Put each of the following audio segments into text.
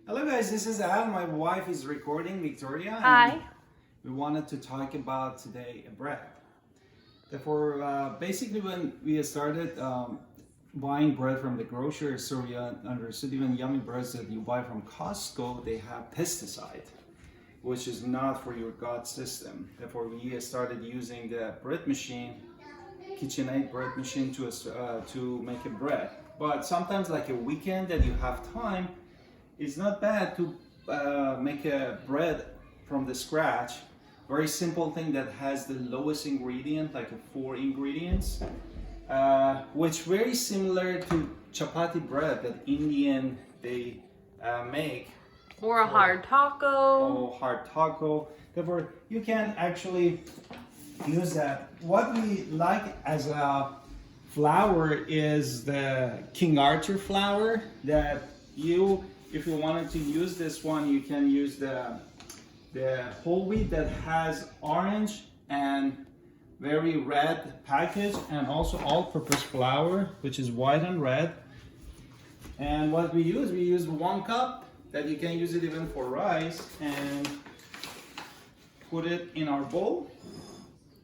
Hello guys, this is Al. My wife is recording, Victoria. Hi. And we wanted to talk about today bread. Therefore, basically when we started buying bread from the grocery store, we understood even yummy breads that you buy from Costco, they have pesticide, which is not for your gut system. Therefore, we started using the bread machine, KitchenAid bread machine to make a bread. But sometimes like a weekend that you have time, it's not bad to make a bread from the scratch. Very simple thing that has the lowest ingredient, like 4 ingredients, which very similar to chapati bread that Indian they make. Or a hard taco. Oh, hard taco. Therefore, you can actually use that. What we like as a flour is the King Arthur flour that if you wanted to use this one, you can use the whole wheat that has orange and very red package, and also all-purpose flour, which is white and red. And what we use 1 cup, that you can use it even for rice, and put it in our bowl.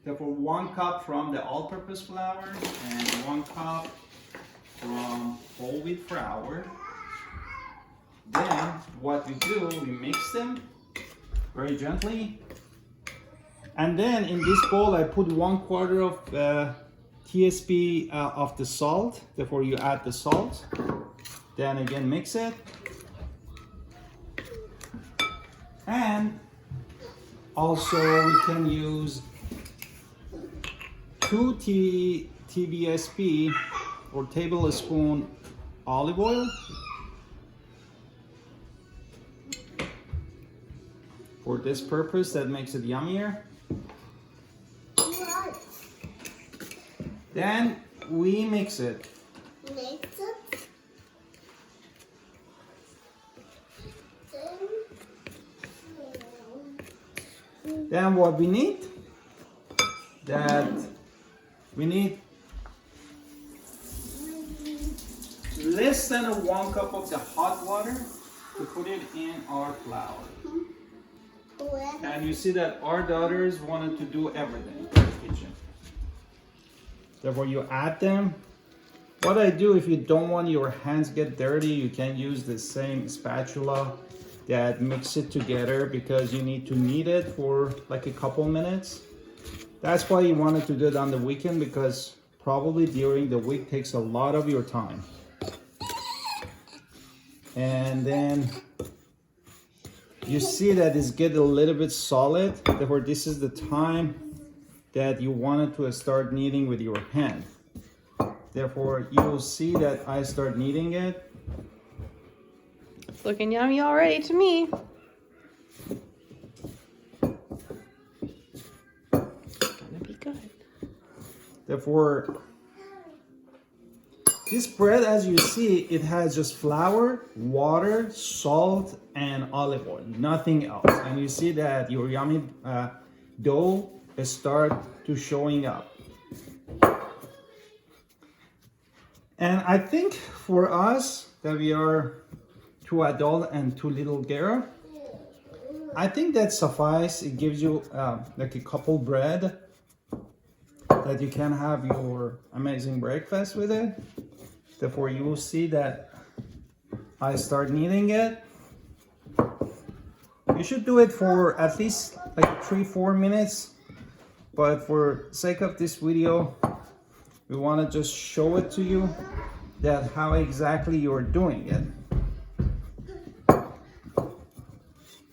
Therefore, 1 cup from the all-purpose flour and 1 cup from whole wheat flour. Then what we do, we mix them very gently. And then in this bowl, I put 1/4 of TSP of the salt. Therefore, you add the salt. Then again, mix it. And also we can use 2 TBSP or tablespoon olive oil. For this purpose, that makes it yummier. Then we mix it. Then what we need, we need less than 1 cup of the hot water to put it in our flour. And you see that our daughters wanted to do everything in the kitchen. Therefore, you add them. What I do, if you don't want your hands get dirty, you can use the same spatula that mix it together, because you need to knead it for like a couple minutes. That's why you wanted to do it on the weekend, because probably during the week takes a lot of your time. And then you see that it's getting a little bit solid. Therefore, this is the time that you wanted to start kneading with your hand. Therefore, you will see that I start kneading it. It's looking yummy already to me. Gonna be good. Therefore, this bread, as you see, it has just flour, water, salt, and olive oil, nothing else. And you see that your yummy dough start to showing up. And I think for us that we are 2 adult and 2 little girl, I think that suffice. It gives you like a couple bread that you can have your amazing breakfast with it. Therefore, you will see that I start kneading it. You should do it for at least like 3-4 minutes. But for sake of this video, we want to just show it to you that how exactly you're doing it.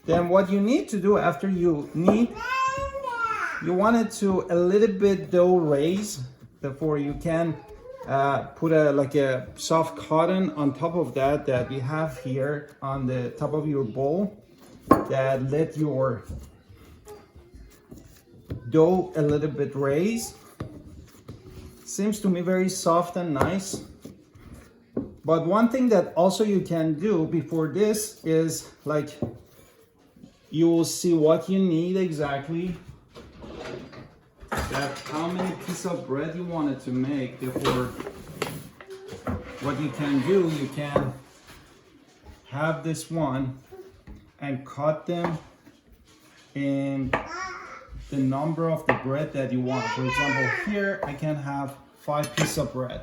Then what you need to do after you knead, you want it to a little bit dough raise. Therefore, you can put like a soft cotton on top of that we have here on the top of your bowl, that let your dough a little bit raise. Seems to me very soft and nice. But one thing that also you can do before this is, like, you will see what you need exactly, that how many pieces of bread you wanted to make. Therefore, what you can do, you can have this one and cut them in the number of the bread that you want. For example, here I can have 5 pieces of bread.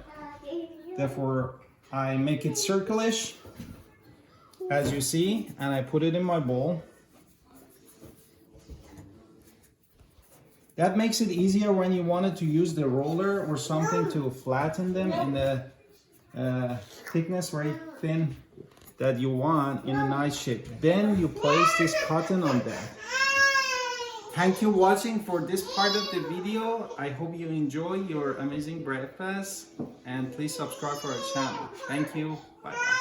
Therefore, I make it circlish, as you see, and I put it in my bowl. That makes it easier when you wanted to use the roller or something to flatten them in the thickness very thin that you want in a nice shape. Then you place this cotton on there. Thank you watching for this part of the video. I hope you enjoy your amazing breakfast, and please subscribe for our channel. Thank you. Bye bye.